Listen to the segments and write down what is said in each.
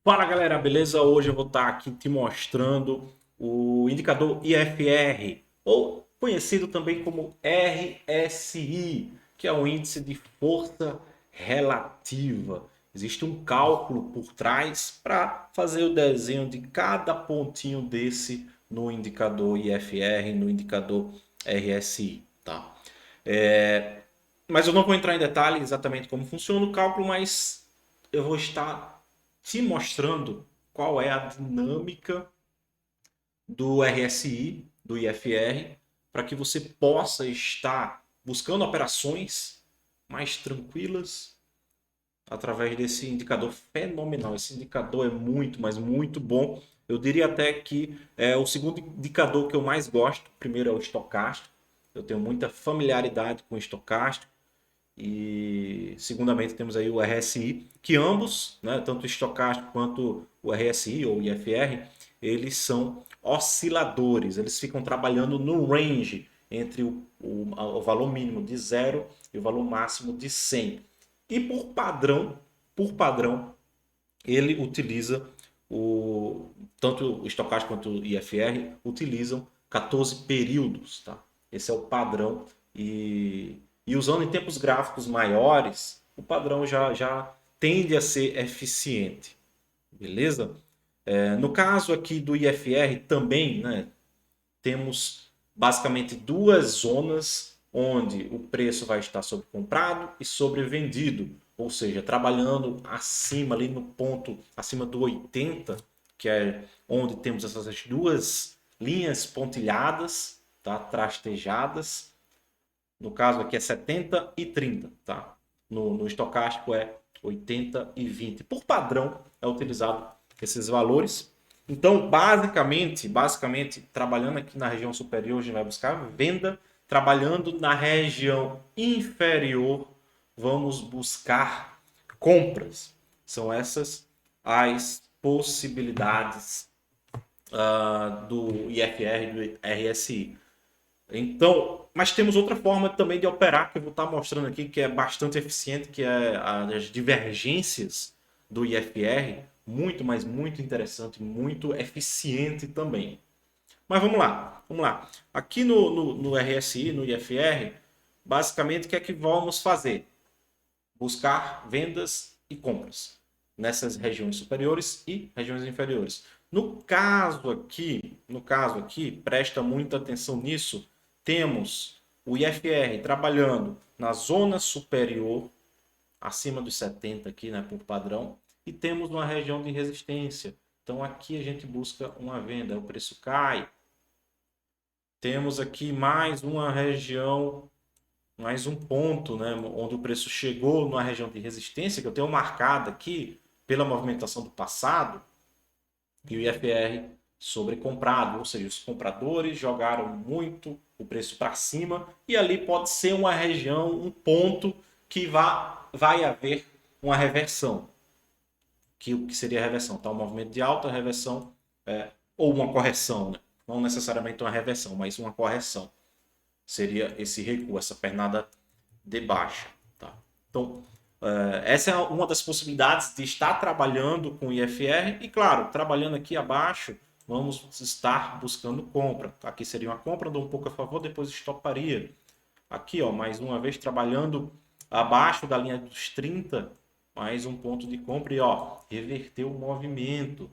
Fala galera, beleza? Hoje eu vou estar aqui te mostrando o indicador IFR, ou conhecido também como RSI, que é o índice de força relativa. Existe um cálculo por trás para fazer o desenho de cada pontinho desse no indicador IFR, no indicador RSI, tá? Mas eu não vou entrar em detalhe exatamente como funciona o cálculo, mas eu vou estar te mostrando qual é a dinâmica do RSI, do IFR, para que você possa estar buscando operações mais tranquilas através desse indicador fenomenal. Esse indicador é muito, mas muito bom. Eu diria até que é o segundo indicador que eu mais gosto. O primeiro é o estocástico. Eu tenho muita familiaridade com o estocástico. E segundamente temos aí o RSI, que ambos, né, tanto o estocástico quanto o RSI ou IFR, eles são osciladores, eles ficam trabalhando no range entre o valor mínimo de 0 e o valor máximo de 100. E por padrão, ele utiliza tanto o estocástico quanto o IFR utilizam 14 períodos, tá? Esse é o padrão e usando em tempos gráficos maiores, o padrão já tende a ser eficiente, beleza? No caso aqui do IFR também, né, temos basicamente duas zonas onde o preço vai estar sobrecomprado e sobrevendido, ou seja, trabalhando acima ali no ponto acima do 80, que é onde temos essas duas linhas pontilhadas, tá, trastejadas. No caso aqui é 70 e 30, tá? No estocástico é 80 e 20. Por padrão é utilizado esses valores. Então, basicamente, trabalhando aqui na região superior, a gente vai buscar venda. Trabalhando na região inferior, vamos buscar compras. São essas as possibilidades do IFR e do RSI. Então, mas temos outra forma também de operar que eu vou estar mostrando aqui, que é bastante eficiente, que é as divergências do IFR, muito, mas muito interessante, muito eficiente também. Mas vamos lá. Aqui no RSI, no IFR, basicamente o que é que vamos fazer? Buscar vendas e compras nessas regiões superiores e regiões inferiores. No caso aqui, presta muita atenção nisso. Temos o IFR trabalhando na zona superior, acima dos 70 aqui, né, por padrão, e temos uma região de resistência. Então aqui a gente busca uma venda, o preço cai. Temos aqui mais uma região, mais um ponto, né, onde o preço chegou numa região de resistência, que eu tenho marcado aqui pela movimentação do passado, e o IFR sobrecomprado, ou seja, os compradores jogaram muito o preço para cima, e ali pode ser uma região, um ponto que vai haver uma reversão. Que o que seria a reversão? Tá? Um movimento de alta, reversão, ou uma correção, né? Não necessariamente uma reversão, mas uma correção. Seria esse recuo, essa pernada de baixa. Tá? Então, essa é uma das possibilidades de estar trabalhando com IFR e, claro, trabalhando aqui abaixo, vamos estar buscando compra. Aqui seria uma compra, dou um pouco a favor, depois estoparia. Aqui, ó, mais uma vez, trabalhando abaixo da linha dos 30, mais um ponto de compra e, ó, reverter o movimento.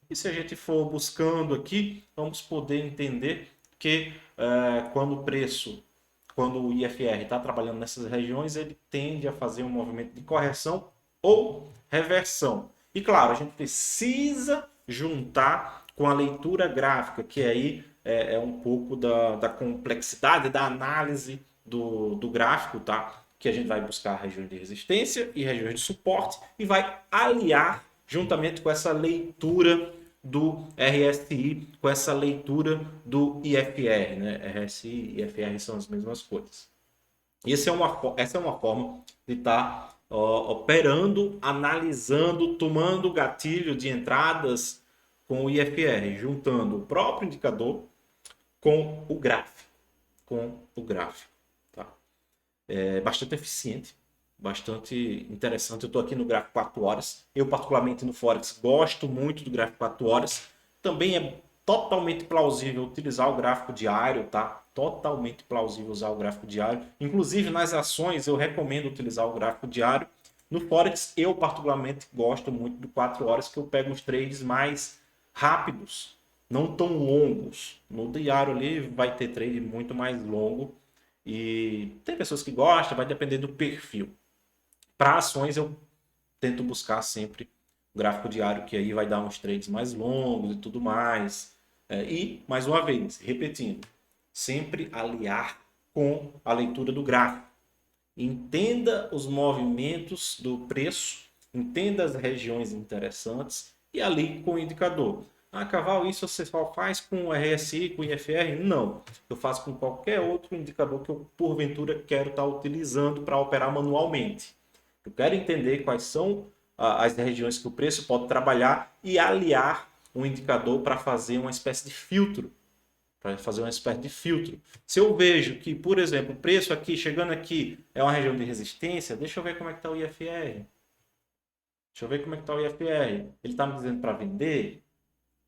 E se a gente for buscando aqui, vamos poder entender que quando o IFR está trabalhando nessas regiões, ele tende a fazer um movimento de correção ou reversão. E claro, a gente precisa juntar com a leitura gráfica, que aí é um pouco da complexidade da análise do gráfico, tá? Que a gente vai buscar regiões de resistência e regiões de suporte e vai aliar juntamente com essa leitura do RSI, com essa leitura do IFR, né? RSI e IFR são as mesmas coisas. Essa é uma forma de estar operando, analisando, tomando gatilho de entradas com o IFR, juntando o próprio indicador com o gráfico. Tá? É bastante eficiente. bastante interessante. Eu estou aqui no gráfico 4 horas. Eu, particularmente no Forex, gosto muito do gráfico 4 horas. Também é totalmente plausível utilizar o gráfico diário, tá? Totalmente plausível usar o gráfico diário. Inclusive nas ações eu recomendo utilizar o gráfico diário. No Forex eu particularmente gosto muito do 4 horas, que eu pego os trades mais rápidos, não tão longos. No diário ali vai ter trade muito mais longo e tem pessoas que gostam, vai depender do perfil. Para ações eu tento buscar sempre o gráfico diário, que aí vai dar uns trades mais longos e tudo mais. E, mais uma vez, repetindo, sempre aliar com a leitura do gráfico. Entenda os movimentos do preço, entenda as regiões interessantes e ali com o indicador. Ah, Caval, isso você só faz com o RSI, com o IFR? Não. Eu faço com qualquer outro indicador que eu, porventura, quero estar utilizando para operar manualmente. Eu quero entender quais são as regiões que o preço pode trabalhar e aliar um indicador para fazer uma espécie de filtro. Para fazer uma espécie de filtro. Se eu vejo que, por exemplo, o preço aqui, chegando aqui, é uma região de resistência, deixa eu ver como é que está o IFR. Deixa eu ver como é que está o IFR. Ele está me dizendo para vender?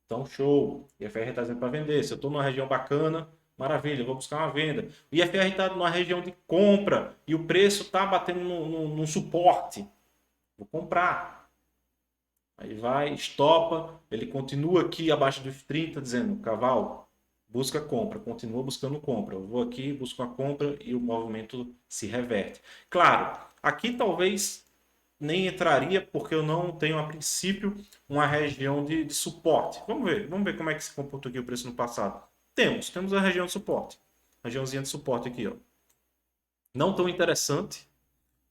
Então, show. O IFR está dizendo para vender. Se eu estou numa região bacana, maravilha, eu vou buscar uma venda. O IFR está numa região de compra e o preço está batendo num suporte. Vou comprar. Aí vai, estopa, ele continua aqui abaixo dos 30, dizendo, Caval, busca compra, continua buscando compra. Eu vou aqui, busco a compra e o movimento se reverte. Claro, aqui talvez nem entraria porque eu não tenho a princípio uma região de suporte. Vamos ver como é que se comportou aqui o preço no passado. Temos a região de suporte. Regiãozinha de suporte aqui, ó. Não tão interessante,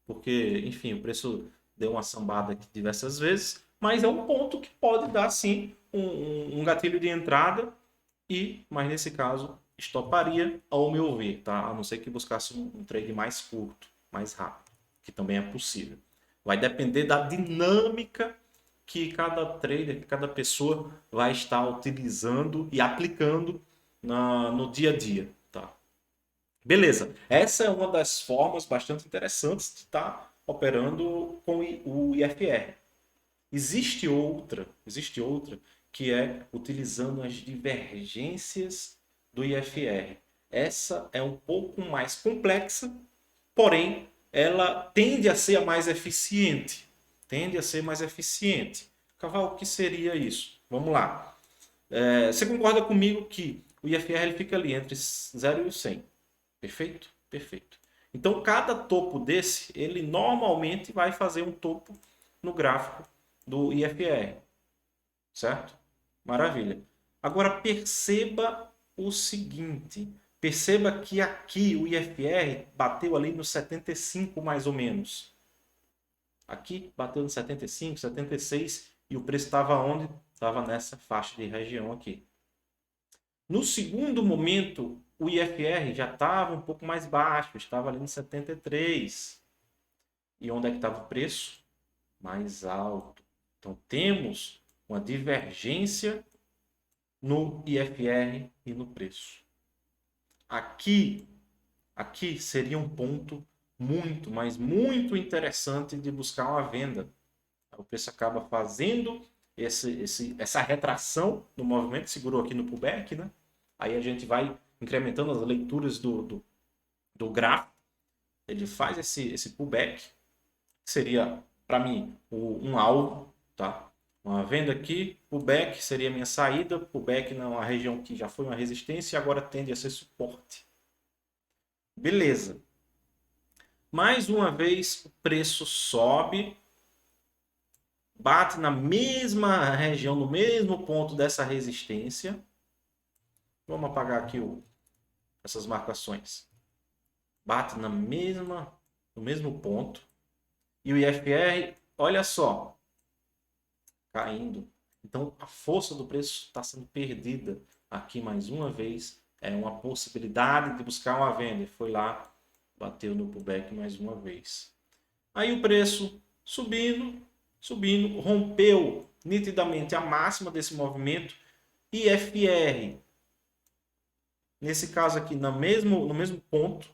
porque, enfim, o preço deu uma sambada aqui diversas vezes, mas é um ponto que pode dar, sim, um gatilho de entrada mas nesse caso, estoparia, ao meu ver, tá? A não ser que buscasse um trade mais curto, mais rápido, que também é possível. Vai depender da dinâmica que cada trader, que cada pessoa vai estar utilizando e aplicando no dia a dia, tá? Beleza, essa é uma das formas bastante interessantes de estar operando com o IFR. Existe outra que é utilizando as divergências do IFR. Essa é um pouco mais complexa, porém ela tende a ser a mais eficiente. Tende a ser mais eficiente. Caval, o que seria isso? Vamos lá. Você concorda comigo que o IFR ele fica ali entre 0 e 100? Perfeito? Perfeito. Então, cada topo desse, ele normalmente vai fazer um topo no gráfico do IFR, certo? Maravilha. Agora, perceba o seguinte. Perceba que aqui o IFR bateu ali no 75 mais ou menos. Aqui bateu no 75, 76 e o preço estava onde? Estava nessa faixa de região aqui. No segundo momento, o IFR já estava um pouco mais baixo, estava ali no 73. E onde é que estava o preço? Mais alto. Então temos uma divergência no IFR e no preço. Aqui seria um ponto muito, mas muito interessante de buscar uma venda. O preço acaba fazendo essa retração no movimento, segurou aqui no pullback, né? Aí a gente vai incrementando as leituras do gráfico. Ele faz esse pullback, que seria, para mim, um alvo, tá? Uma venda aqui, pullback seria a minha saída, pullback numa região que já foi uma resistência e agora tende a ser suporte. Beleza. Mais uma vez o preço sobe, bate na mesma região, no mesmo ponto dessa resistência. Vamos apagar aqui essas marcações. Bate no mesmo ponto. E o IFR, olha só, caindo. Então a força do preço está sendo perdida aqui mais uma vez. É uma possibilidade de buscar uma venda. Foi lá, bateu no pullback mais uma vez. Aí o preço subindo, rompeu nitidamente a máxima desse movimento. IFR, nesse caso aqui, no mesmo ponto,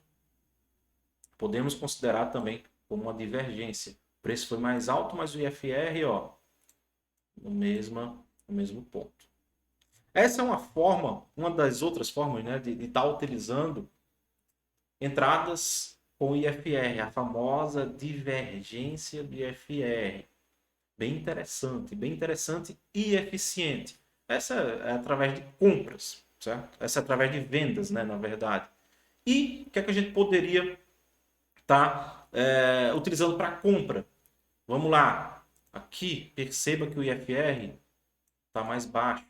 podemos considerar também como uma divergência. O preço foi mais alto, mas o IFR, ó, no mesmo ponto. Essa é uma forma, uma das outras formas, né, de estar utilizando entradas com IFR, a famosa divergência do IFR. Bem interessante e eficiente. Essa é através de compras, certo? Essa é através de vendas, né, na verdade. E o que é que a gente poderia estar utilizando para compra? Vamos lá. Aqui, perceba que o IFR está mais baixo.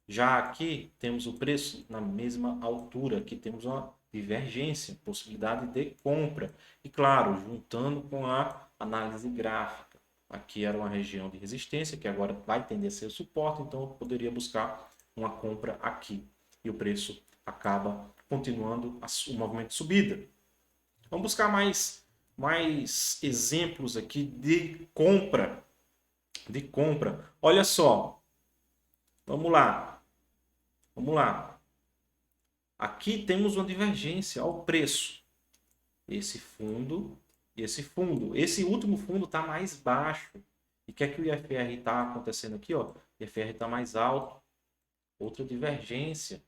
Já aqui temos o preço na mesma altura. Aqui temos uma divergência, possibilidade de compra. E claro, juntando com a análise gráfica. Aqui era uma região de resistência, que agora vai tender a ser suporte, então eu poderia buscar uma compra aqui. E o preço acaba continuando o movimento de subida. Vamos buscar mais exemplos aqui de compra. Olha só, vamos lá. Aqui temos uma divergência ao preço. Esse fundo e esse fundo. Esse último fundo está mais baixo. E o que é que o IFR está acontecendo aqui? Ó? O IFR está mais alto. Outra divergência.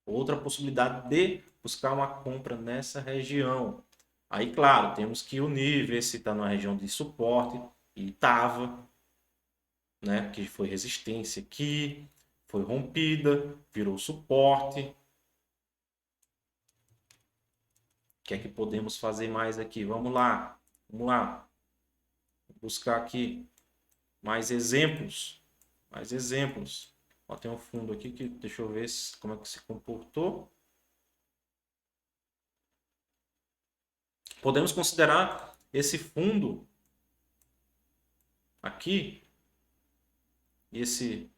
Outra possibilidade de buscar uma compra nessa região. Aí, claro, temos que unir, ver se está na região de suporte. E estava. Né? Que foi resistência aqui. Foi rompida. Virou suporte. O que é que podemos fazer mais aqui? Vamos lá. Vou buscar aqui mais exemplos. Ó, tem um fundo aqui que deixa eu ver como é que se comportou. Podemos considerar esse fundo aqui, esse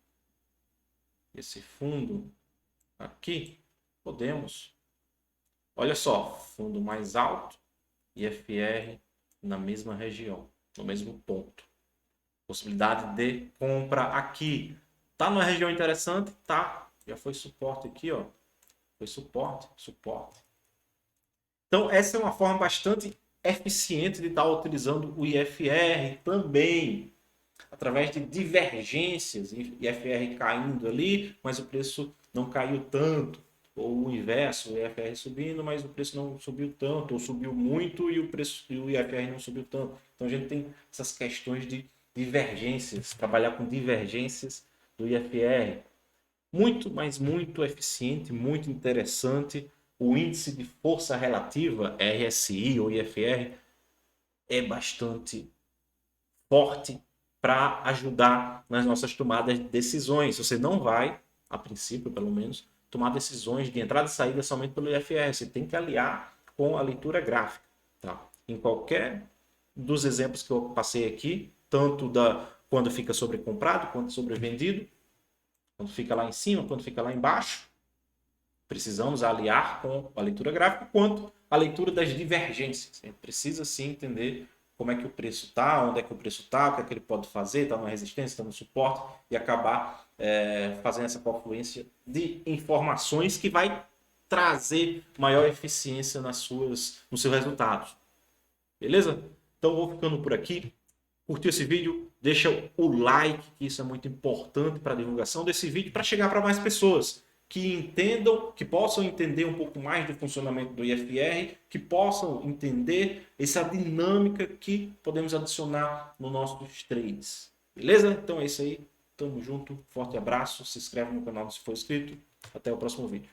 fundo aqui, podemos. Olha só, fundo mais alto, IFR na mesma região, no mesmo ponto. Possibilidade de compra aqui. Tá numa região interessante? Tá. Já foi suporte aqui, ó. Foi suporte. Então, essa é uma forma bastante eficiente de estar utilizando o IFR também, através de divergências, IFR caindo ali, mas o preço não caiu tanto, ou o inverso, o IFR subindo, mas o preço não subiu tanto, ou subiu muito e o IFR não subiu tanto. Então a gente tem essas questões de divergências, trabalhar com divergências do IFR. Muito, mas muito eficiente, muito interessante. O índice de força relativa, RSI ou IFR, é bastante forte para ajudar nas nossas tomadas de decisões. Você não vai, a princípio pelo menos, tomar decisões de entrada e saída somente pelo IFR. Você tem que aliar com a leitura gráfica. Tá? Em qualquer dos exemplos que eu passei aqui, tanto quando fica sobrecomprado quanto sobrevendido, quando fica lá em cima, quando fica lá embaixo, precisamos aliar com a leitura gráfica quanto a leitura das divergências. A gente precisa sim entender como é que o preço está, onde é que o preço está, o que é que ele pode fazer, está na resistência, está no suporte, e acabar fazendo essa confluência de informações que vai trazer maior eficiência nos seus resultados. Beleza? Então vou ficando por aqui. Curtiu esse vídeo? Deixa o like, que isso é muito importante para a divulgação desse vídeo, para chegar para mais pessoas que entendam, que possam entender um pouco mais do funcionamento do IFR, que possam entender essa dinâmica que podemos adicionar nos nossos trades. Beleza? Então é isso aí. Tamo junto. Forte abraço. Se inscreve no canal se for inscrito. Até o próximo vídeo.